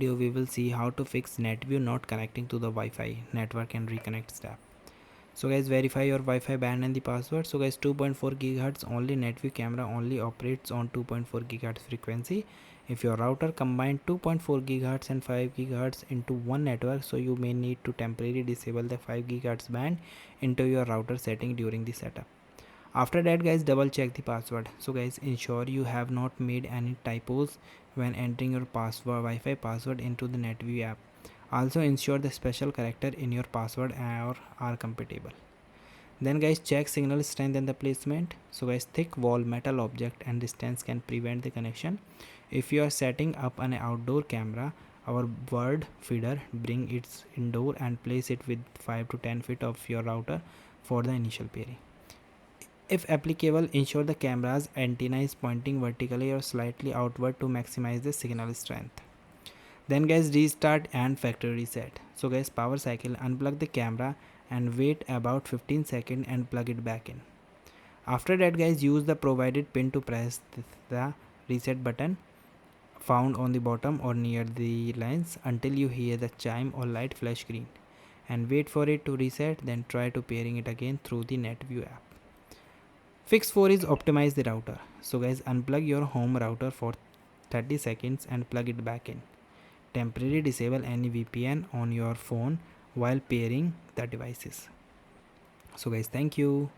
Video we will see how to fix Netvue not connecting to the Wi-Fi network and reconnect step. So guys, verify your Wi-Fi band and the password. So guys, 2.4 GHz only Netvue camera only operates on 2.4 GHz frequency. If your router combined 2.4 GHz and 5 GHz into one network, so you may need to temporarily disable the 5 GHz band into your router setting during the setup. After that guys, double check the password. So guys, ensure you have not made any typos when entering your password Wi-Fi password into the Netvue app. Also ensure the special character in your password are compatible. Then guys, check signal strength and the placement. So guys, thick wall, metal object and distance can prevent the connection. If you are setting up an outdoor camera, our word feeder, bring it indoor and place it with 5 to 10 feet of your router for the initial pairing. If applicable, ensure the camera's antenna is pointing vertically or slightly outward to maximize the signal strength. Then guys, restart and factory reset. So guys, power cycle, unplug the camera and wait about 15 seconds and plug it back in. After that guys, use the provided pin to press the reset button found on the bottom or near the lens until you hear the chime or light flash green, and wait for it to reset, then try to pairing it again through the Netvue app. Fix 4 is optimize the router. So guys, unplug your home router for 30 seconds and plug it back in. Temporarily disable any VPN on your phone while pairing the devices. So guys, thank you.